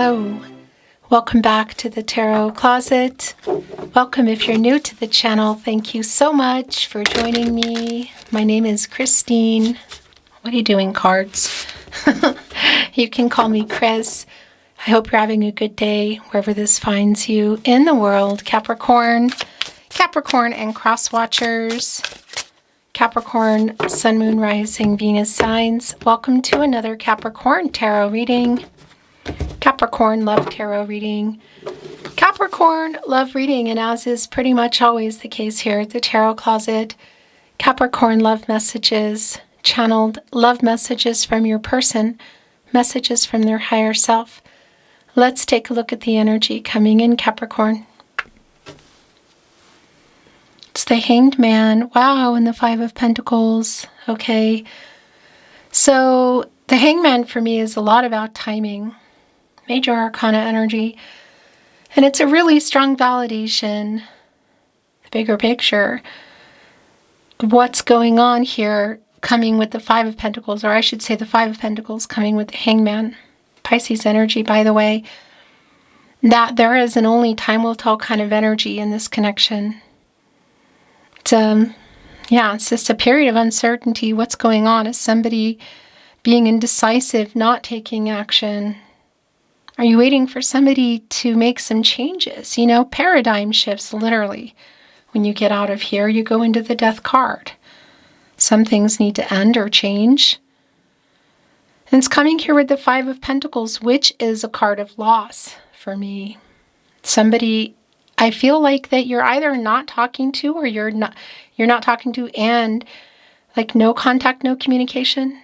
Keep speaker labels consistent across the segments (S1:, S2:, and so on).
S1: Hello. Welcome back to the Tarot Closet. Welcome if you're new to the channel. Thank you so much for joining me. My name is Christine. What are you doing, cards? You can call me Chris. I hope you're having a good day wherever this finds you in the world. Capricorn and cross watchers. Capricorn, Sun, Moon, Rising, Venus signs. Welcome to another Capricorn tarot reading. Capricorn love tarot reading. Capricorn love reading, and as is pretty much always the case here at the Tarot Closet, Capricorn love messages, channeled love messages from your person, messages from their higher self. Let's take a look at the energy coming in, Capricorn. It's the Hanged Man. Wow, and the Five of Pentacles. Okay. So the Hanged Man for me is a lot about timing. Major Arcana energy. And it's a really strong validation, the bigger picture, of what's going on here, coming with the Five of Pentacles, or I should say the Five of Pentacles coming with the Hanged Man. Pisces energy, by the way. That there is an only time will tell kind of energy in this connection. It's just a period of uncertainty. What's going on? Is somebody being indecisive, not taking action? Are you waiting for somebody to make some changes? You know, paradigm shifts, literally. When you get out of here, you go into the Death card. Some things need to end or change. And it's coming here with the Five of Pentacles, which is a card of loss for me. Somebody, I feel like that you're either not talking to, or you're not talking to, and like no contact, no communication.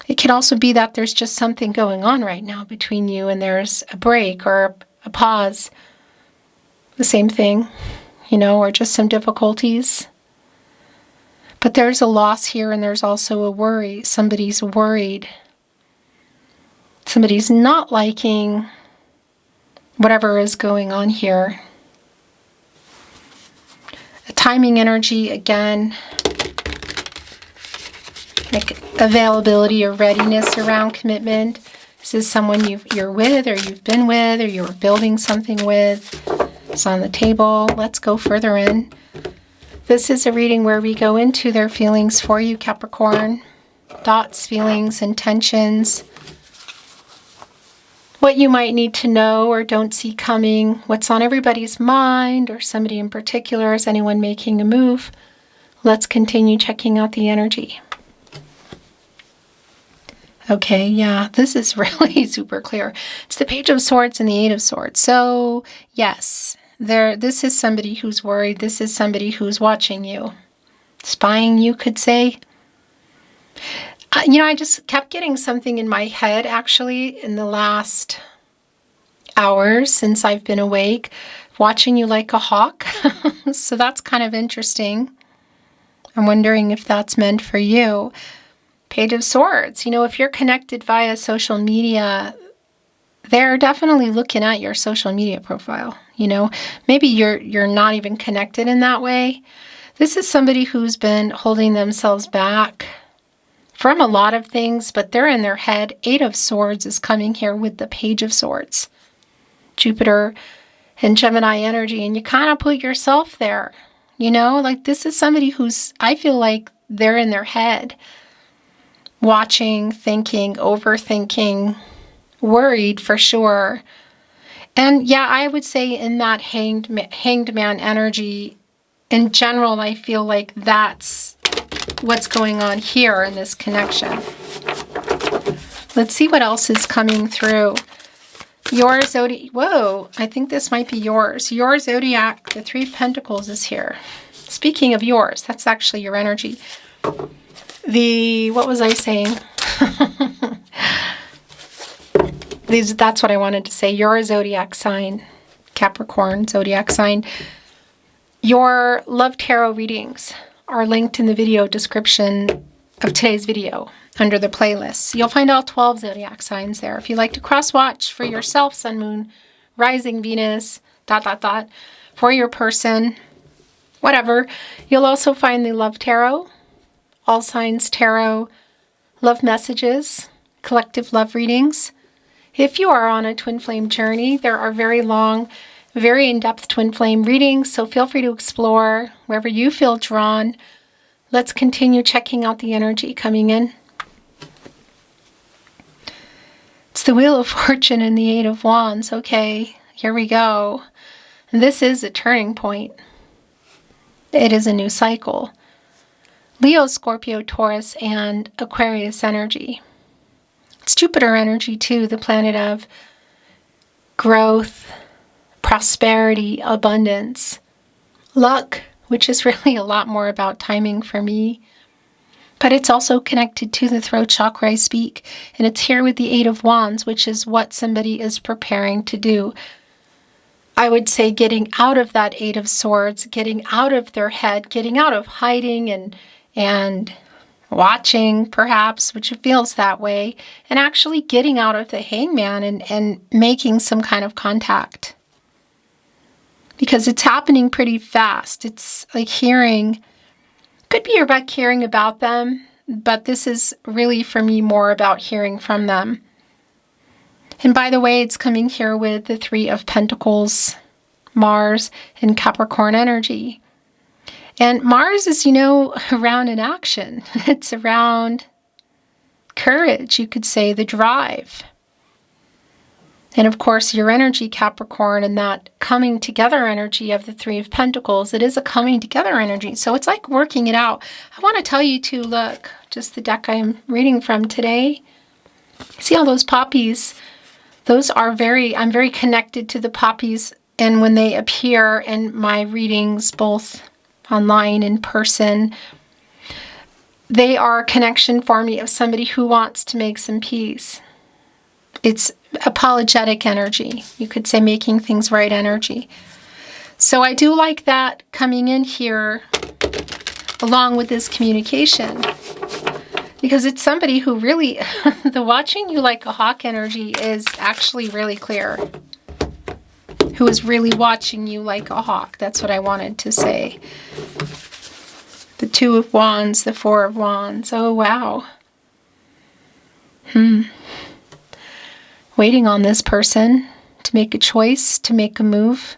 S1: It can also be that there's just something going on right now between you and there's a break or a pause. The same thing, or just some difficulties. But there's a loss here, and there's also a worry. Somebody's worried. Somebody's not liking whatever is going on here. A timing energy, again. Like availability or readiness around commitment. This is someone you're with, or you've been with, or you're building something with. It's on the table. Let's go further in. This is a reading where we go into their feelings for you, Capricorn. Thoughts, feelings, intentions. What you might need to know or don't see coming. What's on everybody's mind, or somebody in particular. Is anyone making a move? Let's continue checking out the energy. Okay, yeah, this is really super clear. It's the Page of Swords and the Eight of Swords. So, yes, this is somebody who's worried. This is somebody who's watching you. Spying, you could say. I just kept getting something in my head, actually, in the last hours since I've been awake, watching you like a hawk. So that's kind of interesting. I'm wondering if that's meant for you. Page of Swords. If you're connected via social media, they're definitely looking at your social media profile. Maybe you're not even connected in that way. This is somebody who's been holding themselves back from a lot of things, but they're in their head. Eight of Swords is coming here with the Page of Swords. Jupiter and Gemini energy, and you kind of put yourself there. Like this is somebody who's, I feel like they're in their head. Watching, thinking, overthinking, worried for sure. And yeah, I would say in that hanged man energy, in general, I feel like that's what's going on here in this connection. Let's see what else is coming through. Your zodiac, whoa, I think this might be yours. Your zodiac, the Three of Pentacles is here. Speaking of yours, that's actually your energy. What was I saying? That's what I wanted to say. Your zodiac sign, Capricorn zodiac sign. Your love tarot readings are linked in the video description of today's video under the playlist. You'll find all 12 zodiac signs there. If you like to cross-watch for yourself, Sun, Moon, Rising, Venus, ... for your person, whatever. You'll also find the love tarot, all signs tarot, love messages, collective love readings, If you are on a twin flame journey, there are very long, very in-depth twin flame readings, so feel free to explore wherever you feel drawn. Let's continue checking out the energy coming in. It's the Wheel of Fortune and the Eight of Wands. Okay, here we go. And this is a turning point. It is a new cycle. Leo, Scorpio, Taurus, and Aquarius energy. It's Jupiter energy too, the planet of growth, prosperity, abundance, luck, which is really a lot more about timing for me. But it's also connected to the throat chakra I speak. And it's here with the Eight of Wands, which is what somebody is preparing to do. I would say getting out of that Eight of Swords, getting out of their head, getting out of hiding and watching, perhaps, which it feels that way, and actually getting out of the Hangman and making some kind of contact. Because it's happening pretty fast. It's like hearing, could be about hearing about them, but this is really for me more about hearing from them. And by the way, it's coming here with the Three of Pentacles, Mars, and Capricorn energy. And Mars is, around an action. It's around courage, you could say, the drive. And of course, your energy, Capricorn, and that coming together energy of the Three of Pentacles, it is a coming together energy. So it's like working it out. I want to tell you to look, just the deck I'm reading from today. See all those poppies? Those are I'm very connected to the poppies. And when they appear in my readings, both online, in person, they are a connection for me of somebody who wants to make some peace. It's apologetic energy. You could say making things right energy. So I do like that coming in here along with this communication, because it's somebody who really, the watching you like a hawk energy is actually really clear. Who is really watching you like a hawk. That's what I wanted to say. The Two of Wands, the Four of Wands. Oh, wow. Waiting on this person to make a choice, to make a move.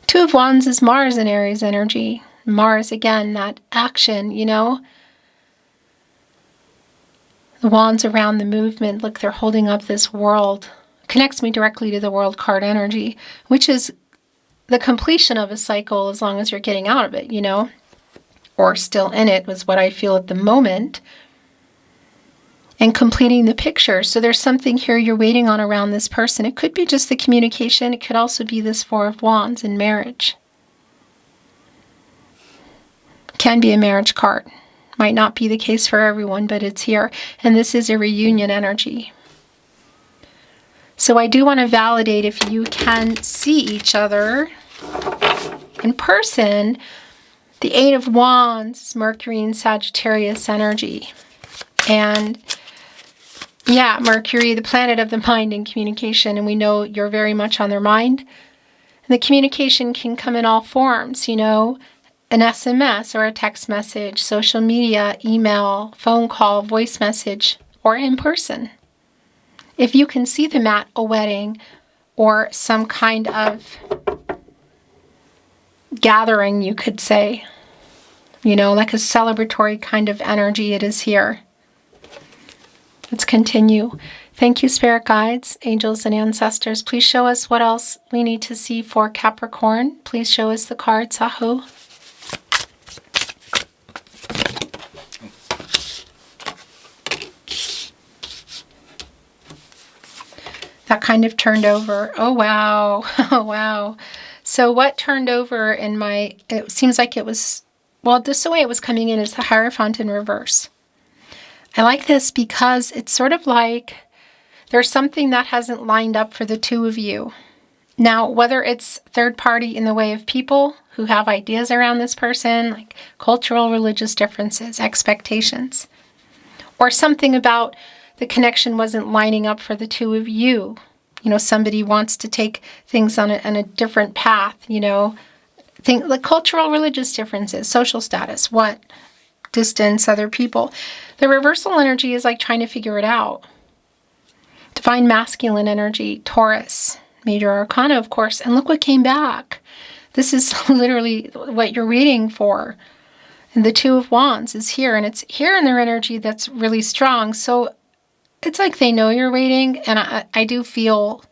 S1: Two of Wands is Mars and Aries energy. Mars, again, that action, The wands around the movement, look, they're holding up this world. Connects me directly to the World card energy, which is the completion of a cycle as long as you're getting out of it, or still in it, was what I feel at the moment. And completing the picture. So there's something here you're waiting on around this person. It could be just the communication. It could also be this Four of Wands in marriage. Can be a marriage card. Might not be the case for everyone, but it's here. And this is a reunion energy. So I do want to validate if you can see each other in person. The Eight of Wands is Mercury and Sagittarius energy. And yeah, Mercury, the planet of the mind and communication, and we know you're very much on their mind. And the communication can come in all forms, an SMS or a text message, social media, email, phone call, voice message, or in person. If you can see them at a wedding or some kind of gathering, you could say, like a celebratory kind of energy, it is here. Let's continue. Thank you, spirit guides, angels, and ancestors. Please show us what else we need to see for Capricorn. Please show us the cards, Aho. That kind of turned over. Oh, wow. Oh, wow. So what turned over in it seems like it was, just the way it was coming in is the Hierophant in reverse. I like this because it's sort of like there's something that hasn't lined up for the two of you. Now, whether it's third party in the way of people who have ideas around this person, like cultural, religious differences, expectations, or something about the connection wasn't lining up for the two of you. Somebody wants to take things on a different path, like cultural, religious differences, social status, distance, other people. The reversal energy is like trying to figure it out. Divine masculine energy, Taurus, major arcana, of course. And look what came back. This is literally what you're reading for. And the Two of Wands is here, and it's here in their energy that's really strong. So it's like they know you're waiting, and I do feel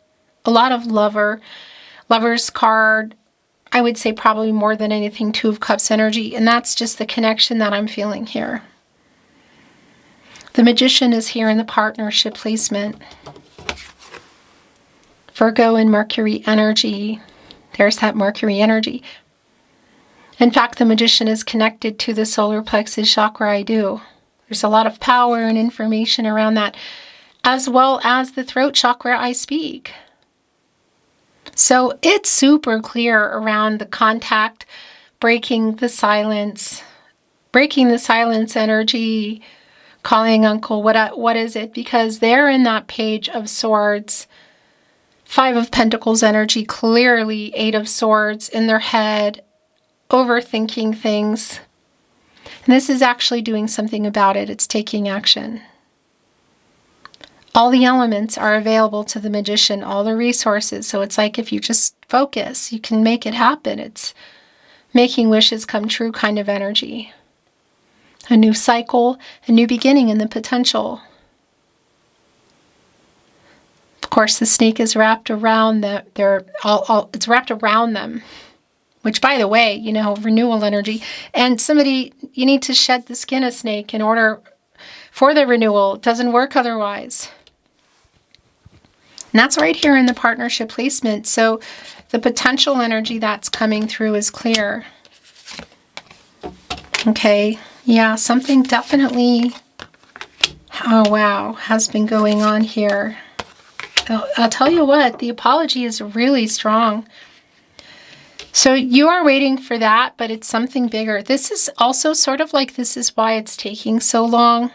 S1: a lot of lover's card. I would say probably more than anything, Two of Cups energy, and that's just the connection that I'm feeling here. The Magician is here in the partnership placement. Virgo and Mercury energy. There's that Mercury energy. In fact, the Magician is connected to the solar plexus chakra, I do. There's a lot of power and information around that, as well as the throat chakra I speak. So it's super clear around the contact, breaking the silence energy, calling uncle, what is it? Because they're in that Page of Swords, Five of Pentacles energy, clearly Eight of Swords in their head, overthinking things. And this is actually doing something about it. It's taking action. All the elements are available to the Magician, all the resources. So it's like if you just focus, you can make it happen. It's making wishes come true kind of energy. A new cycle, a new beginning in the potential. Of course, the snake is wrapped around them. It's wrapped around them. Which, by the way, renewal energy. And somebody, you need to shed the skin of snake in order for the renewal. It doesn't work otherwise. And that's right here in the partnership placement. So the potential energy that's coming through is clear. Okay. Yeah, something definitely, oh wow, has been going on here. I'll tell you what, the apology is really strong. So you are waiting for that, but it's something bigger. This is also sort of like, this is why it's taking so long.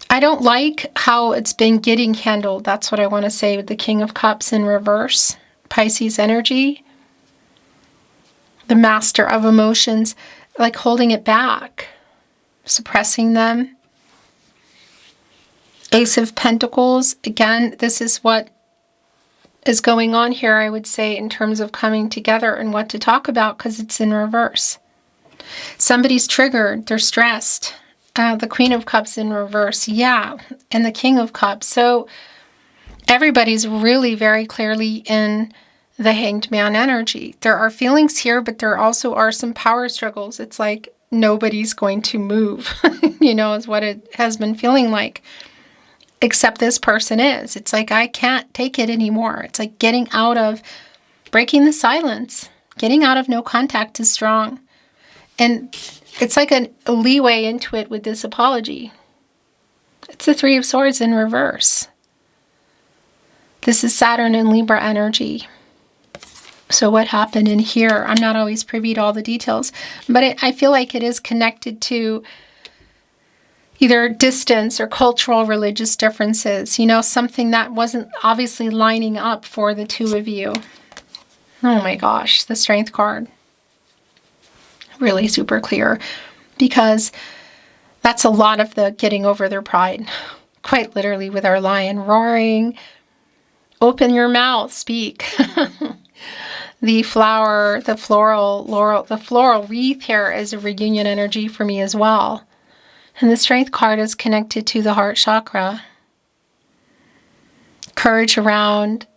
S1: I don't like how it's been getting handled. That's what I want to say with the King of Cups in reverse. Pisces energy. The Master of Emotions, like holding it back, suppressing them. Ace of Pentacles. Again, this is what is going on here, I would say, in terms of coming together and what to talk about, because it's in reverse. Somebody's triggered. They're stressed. The Queen of Cups in reverse. Yeah. And the King of Cups. So everybody's really very clearly in the Hanged Man energy. There are feelings here, but there also are some power struggles. It's like nobody's going to move, is what it has been feeling like. Except this person is. It's like, I can't take it anymore. It's like getting out of, breaking the silence. Getting out of no contact is strong. And it's like a leeway into it with this apology. It's the Three of Swords in reverse. This is Saturn and Libra energy. So what happened in here? I'm not always privy to all the details, but I feel like it is connected to either distance or cultural, religious differences. Something that wasn't obviously lining up for the two of you. Oh my gosh, the Strength card. Really super clear, because that's a lot of the getting over their pride. Quite literally, with our lion roaring, open your mouth, speak. The flower, the floral wreath here is a reunion energy for me as well. And the Strength card is connected to the heart chakra. Courage around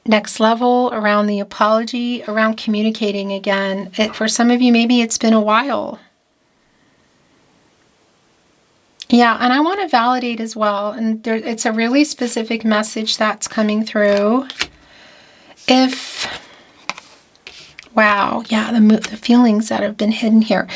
S1: next level, around the apology, around communicating again. For some of you, maybe it's been a while. Yeah, and I want to validate as well. And it's a really specific message that's coming through. Wow, yeah, the feelings that have been hidden here.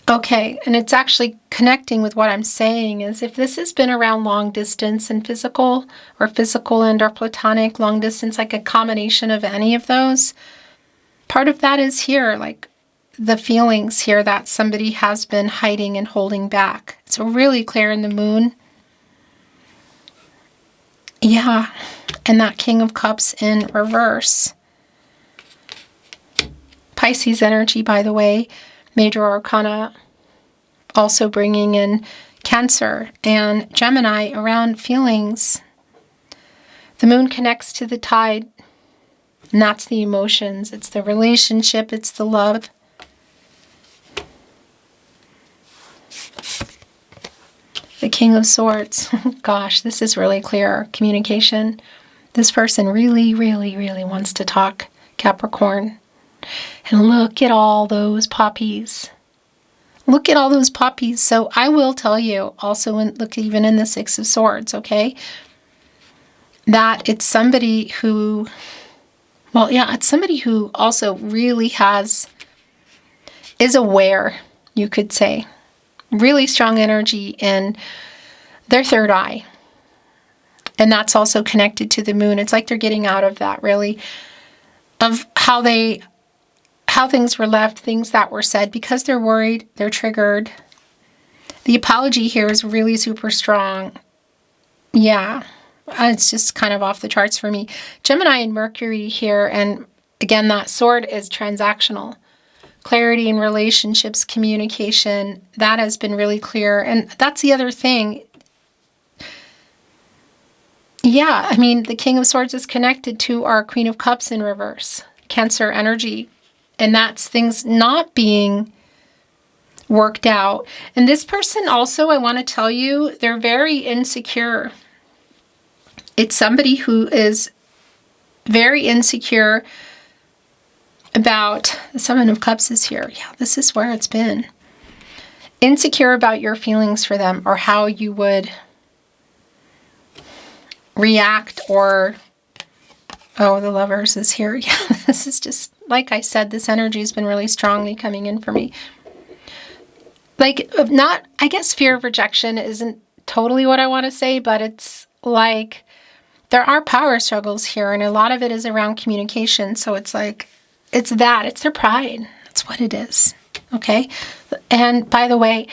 S1: Okay, and it's actually connecting with what I'm saying is, if this has been around long distance and physical, or physical and or platonic, long distance, like a combination of any of those, part of that is here, like the feelings here that somebody has been hiding and holding back. It's really clear in the Moon. Yeah, and that King of Cups in reverse. Pisces energy, by the way. Major Arcana also bringing in Cancer and Gemini around feelings. The moon connects to the tide, and that's the emotions. It's the relationship. It's the love. The King of Swords. Gosh, this is really clear. Communication. This person really, really, really wants to talk, Capricorn. And look at all those poppies. Look at all those poppies. So I will tell you also, look even in the Six of Swords, okay, that it's somebody who, well, yeah, it's somebody who also really is aware, you could say. Really strong energy in their third eye. And that's also connected to the moon. It's like they're getting out of that, really, of how things were left, things that were said, because they're worried, they're triggered. The apology here is really super strong. Yeah, it's just kind of off the charts for me. Gemini and Mercury here, and again, that sword is transactional. Clarity in relationships, communication, that has been really clear. And that's the other thing. Yeah, I mean, the King of Swords is connected to our Queen of Cups in reverse, Cancer energy. And that's things not being worked out. And this person also, I want to tell you, they're very insecure. It's somebody who is very insecure about, the Seven of Cups is here. Yeah, this is where it's been. Insecure about your feelings for them or how you would react, or, oh, the Lovers is here. Yeah, this is just, like I said, this energy has been really strongly coming in for me. Like, not, I guess fear of rejection isn't totally what I want to say, but it's like there are power struggles here, and a lot of it is around communication. So it's like, it's their pride. That's what it is. Okay. And by the way,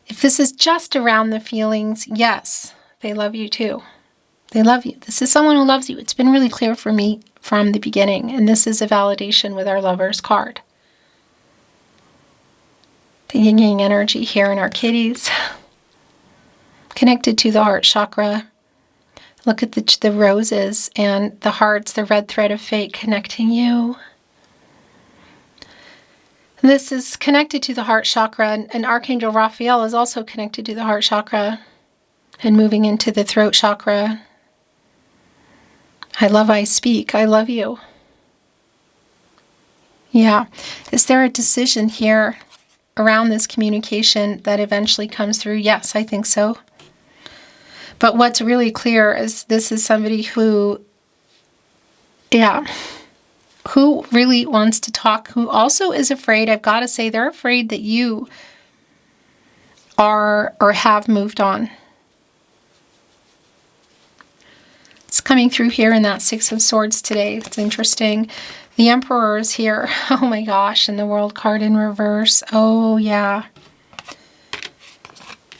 S1: if this is just around the feelings, yes, they love you too. They love you. This is someone who loves you. It's been really clear for me from the beginning. And this is a validation with our Lovers card. The yin yang energy here in our kitties. Connected to the heart chakra. Look at the roses and the hearts, the red thread of fate connecting you. This is connected to the heart chakra, and Archangel Raphael is also connected to the heart chakra and moving into the throat chakra. I love, I speak. I love you. Yeah. Is there a decision here around this communication that eventually comes through? Yes, I think so. But what's really clear is this is somebody who, yeah, who really wants to talk, who also is afraid. I've got to say, they're afraid that you are or have moved on. It's coming through here in that Six of Swords today. It's interesting. The Emperor is here. Oh my gosh, and the World card in reverse. Oh yeah.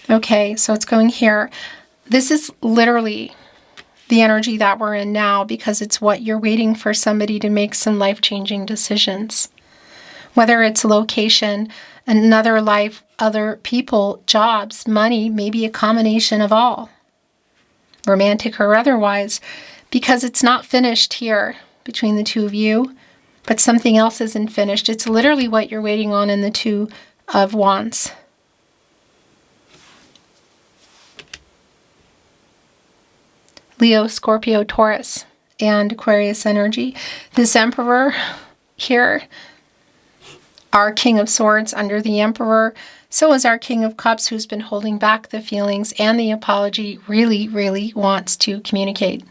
S1: Okay, so it's going here. This is literally the energy that we're in now, because it's what you're waiting for somebody to make some life-changing decisions. Whether it's location, another life, other people, jobs, money, maybe a combination of all. Romantic or otherwise, because it's not finished here between the two of you, but something else isn't finished. It's literally what you're waiting on in the Two of Wands. Leo, Scorpio, Taurus, and Aquarius energy. This Emperor here, our King of Swords under the Emperor. So is our King of Cups, who's been holding back the feelings and the apology, really, really wants to communicate.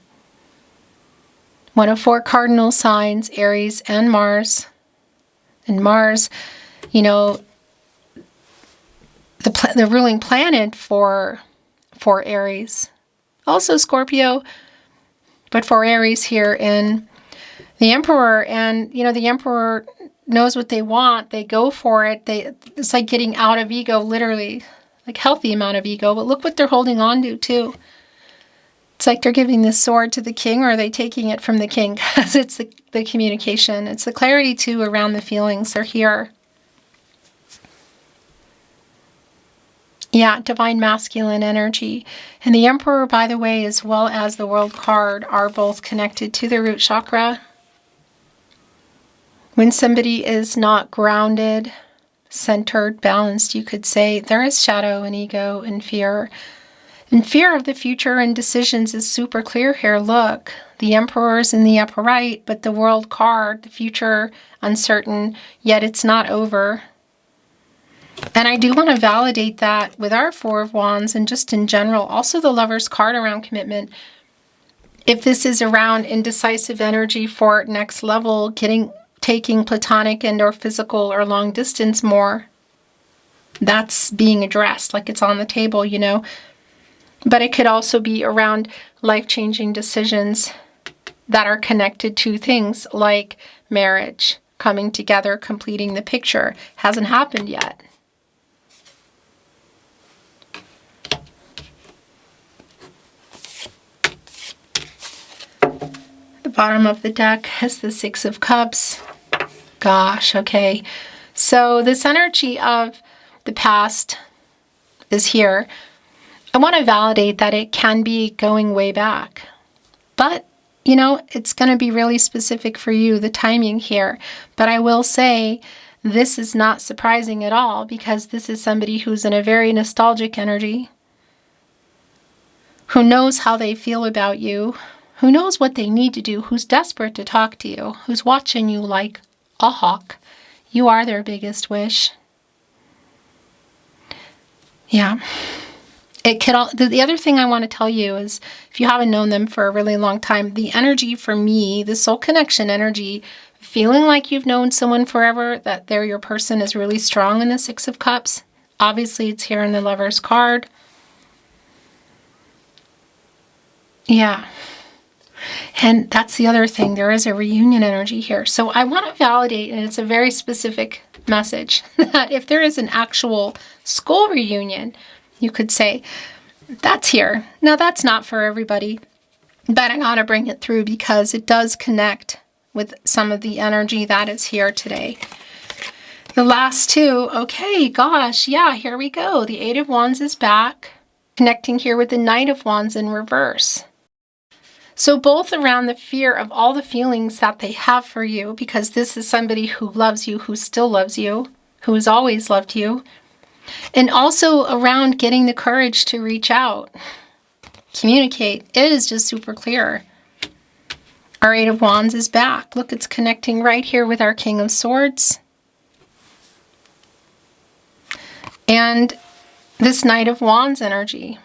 S1: One of 4 cardinal signs, Aries and Mars. And Mars, you know, the ruling planet for Aries. Also Scorpio, but for Aries here in the Emperor. And, you know, the Emperor knows what they want. They go for it. It's like getting out of ego, literally, like healthy amount of ego. But look what they're holding on to, too. It's like they're giving this sword to the king, or are they taking it from the king? Because it's the communication. It's the clarity, too, around the feelings. They're here. Yeah, divine masculine energy. And the Emperor, by the way, as well as the World card, are both connected to the root chakra. When somebody is not grounded, centered, balanced, you could say, there is shadow and ego and fear. And fear of the future and decisions is super clear here. Look, the Emperor's in the upper right, but the World card, the future, uncertain, yet it's not over. And I do want to validate that with our Four of Wands and just in general. Also the Lover's card around commitment. If this is around indecisive energy for next level, taking platonic and or physical or long distance more, that's being addressed, like it's on the table, you know. But it could also be around life-changing decisions that are connected to things like marriage, coming together, completing the picture. Hasn't happened yet. The bottom of the deck has the Six of Cups. Gosh, okay. So this energy of the past is here. I want to validate that it can be going way back. But, you know, it's going to be really specific for you, the timing here. But I will say this is not surprising at all because this is somebody who's in a very nostalgic energy, who knows how they feel about you, who knows what they need to do, who's desperate to talk to you, who's watching you like a hawk. You are their biggest wish. Yeah. The other thing I want to tell you is, if you haven't known them for a really long time, the energy for me, the soul connection energy, feeling like you've known someone forever, that they're your person, is really strong in the Six of Cups. Obviously, it's here in the Lover's card. Yeah. And that's the other thing. There is a reunion energy here. So I want to validate, and it's a very specific message, that if there is an actual school reunion, you could say, that's here. Now, that's not for everybody, but I gotta bring it through because it does connect with some of the energy that is here today. The last two, okay, gosh, yeah, here we go. The Eight of Wands is back, connecting here with the Knight of Wands in reverse. So both around the fear of all the feelings that they have for you, because this is somebody who loves you, who still loves you, who has always loved you. And also around getting the courage to reach out, communicate. It is just super clear. Our Eight of Wands is back. Look, it's connecting right here with our King of Swords. And this Knight of Wands energy.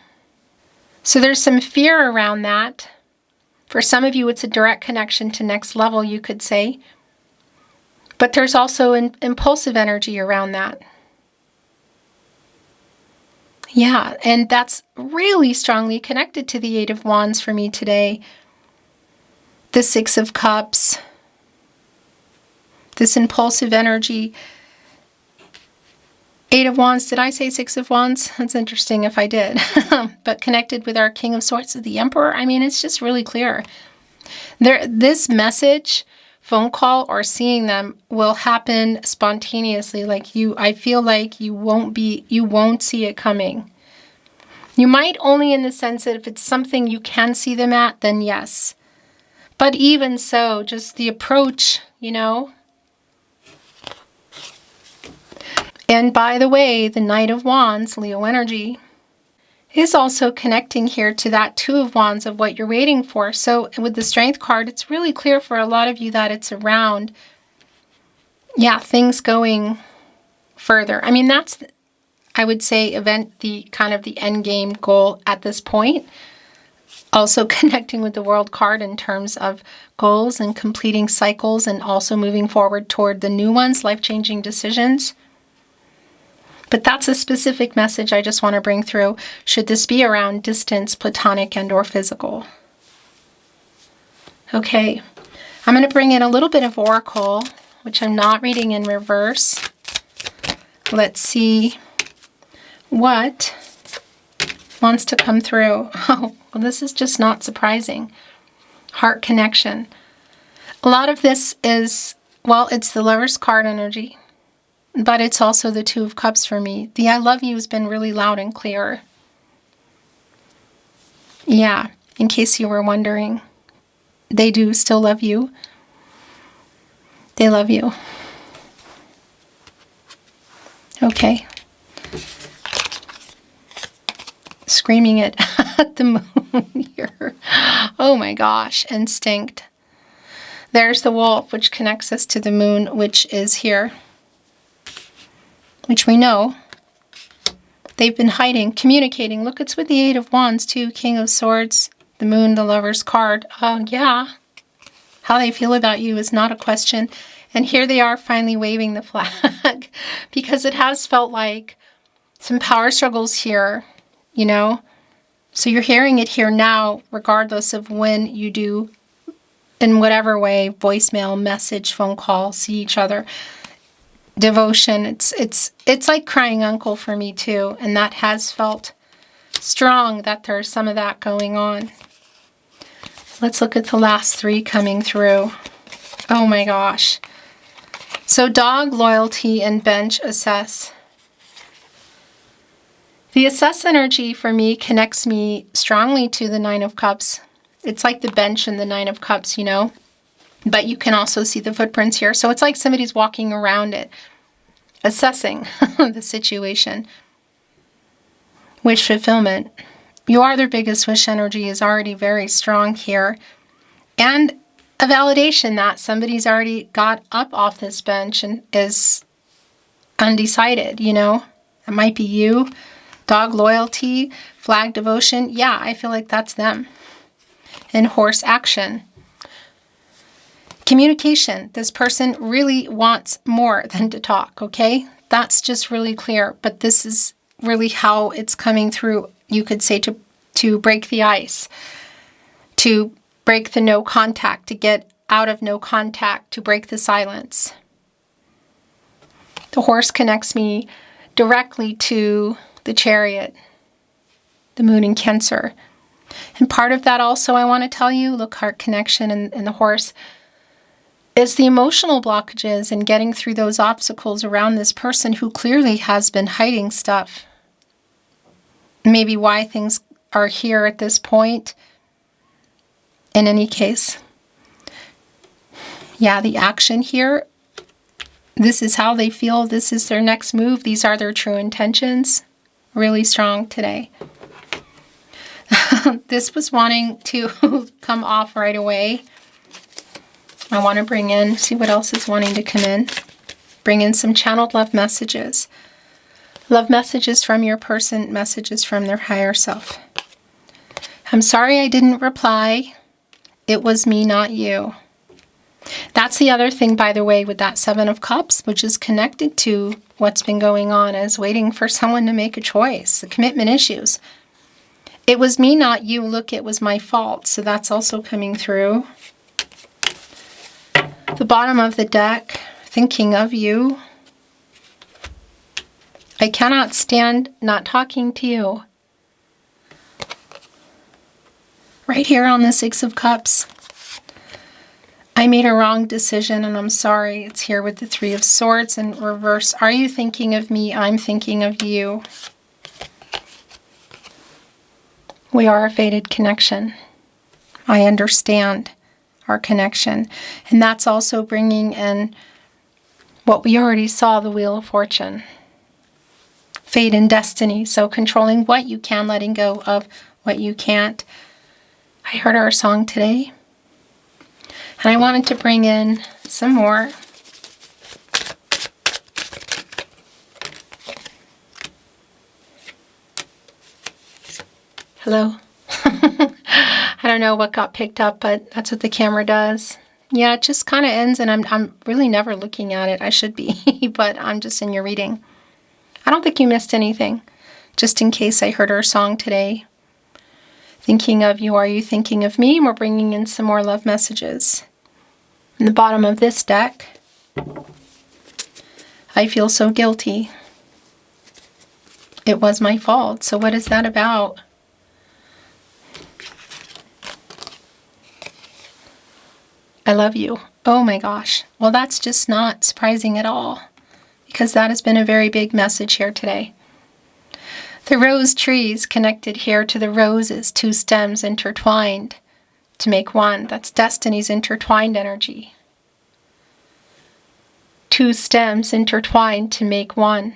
S1: So there's some fear around that. For some of you, it's a direct connection to next level, you could say. But there's also an impulsive energy around that. Yeah, and that's really strongly connected to the Eight of Wands for me today. The Six of Cups. This impulsive energy. Eight of Wands. Did I say Six of Wands? That's interesting if I did. But connected with our King of Swords, the Emperor. I mean, it's just really clear. This message, phone call, or seeing them will happen spontaneously. I feel like you won't see it coming. You might only in the sense that if it's something you can see them at, then yes. But even so, just the approach, you know. And by the way, the Knight of Wands, Leo energy, is also connecting here to that Two of Wands of what you're waiting for. So with the Strength card, it's really clear for a lot of you that it's around, yeah, things going further. I mean, that's, I would say, the kind of the end game goal at this point. Also connecting with the World card in terms of goals and completing cycles and also moving forward toward the new ones, life-changing decisions. But that's a specific message I just want to bring through. Should this be around distance, platonic, and or physical? Okay, I'm going to bring in a little bit of Oracle, which I'm not reading in reverse. Let's see what wants to come through. Oh, well, this is just not surprising. Heart connection. A lot of this is, well, it's the Lover's card energy. but it's also the Two of Cups for me. The I love you has been really loud and clear. Yeah, in case you were wondering, they do still love you. They love you. Okay. Screaming it at the moon here. Oh my gosh, instinct. There's the wolf, which connects us to the moon, which is here. Which we know. They've been hiding, communicating. Look, it's with the Eight of Wands too. King of Swords, the moon, the Lover's card. Yeah. How they feel about you is not a question. And here they are finally waving the flag. Because it has felt like some power struggles here, you know. So you're hearing it here now, regardless of when you do, in whatever way, voicemail, message, phone call, see each other. Devotion, it's like crying uncle for me too, and that has felt strong that there's some of that going on. Let's look at the last three coming through. Oh my gosh. So dog, loyalty, and bench, assess. The assess energy for me connects me strongly to the Nine of Cups. It's like the bench and the Nine of Cups, you know. But you can also see the footprints here. So it's like somebody's walking around it, assessing the situation. Wish fulfillment. You are their biggest wish energy is already very strong here. And a validation that somebody's already got up off this bench and is undecided, you know. It might be you. Dog, loyalty, flag, devotion. Yeah, I feel like that's them. And horse, action. Communication. This person really wants more than to talk, okay? That's just really clear. But this is really how it's coming through. You could say to break the ice, to break the no contact, to get out of no contact, to break the silence. The horse connects me directly to the Chariot, the moon in Cancer. And part of that also I want to tell you, look, heart connection and the horse, is the emotional blockages and getting through those obstacles around this person who clearly has been hiding stuff. Maybe why things are here at this point. In any case, yeah, the action here, this is how they feel. This is their next move. These are their true intentions. Really strong today. This was wanting to come off right away. I want to bring in, see what else is wanting to come in. Bring in some channeled love messages. Love messages from your person, messages from their higher self. I'm sorry I didn't reply. It was me, not you. That's the other thing, by the way, with that Seven of Cups, which is connected to what's been going on, is waiting for someone to make a choice, the commitment issues. It was me, not you. Look, it was my fault. So that's also coming through. The bottom of the deck, thinking of you. I cannot stand not talking to you. Right here on the Six of Cups. I made a wrong decision and I'm sorry. It's here with the Three of Swords in reverse. Are you thinking of me? I'm thinking of you. We are a fated connection. I understand our connection. And that's also bringing in what we already saw, the Wheel of Fortune. Fate and destiny. So controlling what you can, letting go of what you can't. I heard our song today. And I wanted to bring in some more. Hello. I don't know what got picked up, but that's what the camera does. Yeah, it just kind of ends, and I'm really never looking at it. I should be, but I'm just in your reading. I don't think you missed anything. Just in case I heard our song today. Thinking of you, are you thinking of me? We're bringing in some more love messages. In the bottom of this deck, I feel so guilty. It was my fault. So what is that about? I love you. Oh my gosh. Well, that's just not surprising at all. because that has been a very big message here today. The rose trees connected here to the roses, 2 stems intertwined to make one. That's destiny's intertwined energy. 2 stems intertwined to make one.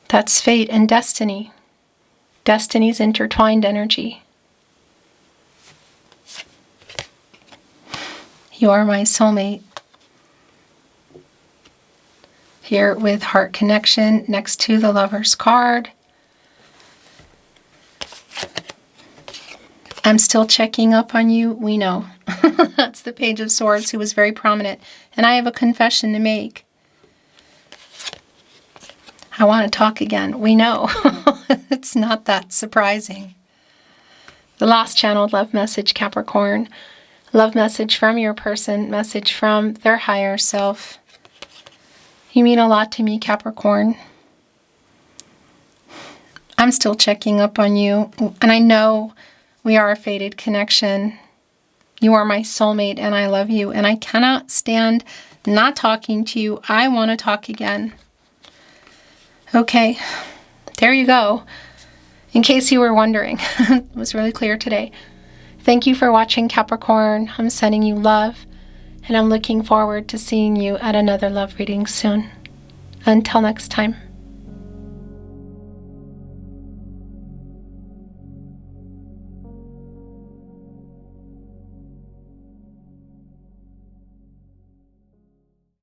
S1: That's fate and destiny. Destiny's intertwined energy. You are my soulmate. Here with heart connection next to the Lover's card. I'm still checking up on you. We know. That's the Page of Swords, who was very prominent. And I have a confession to make. I want to talk again. We know. It's not that surprising. The last channeled love message, Capricorn. Love message from your person. Message from their higher self. You mean a lot to me, Capricorn. I'm still checking up on you. And I know we are a fated connection. You are my soulmate and I love you. And I cannot stand not talking to you. I want to talk again. Okay, there you go. In case you were wondering, it was really clear today. Thank you for watching, Capricorn. I'm sending you love, and I'm looking forward to seeing you at another love reading soon. Until next time.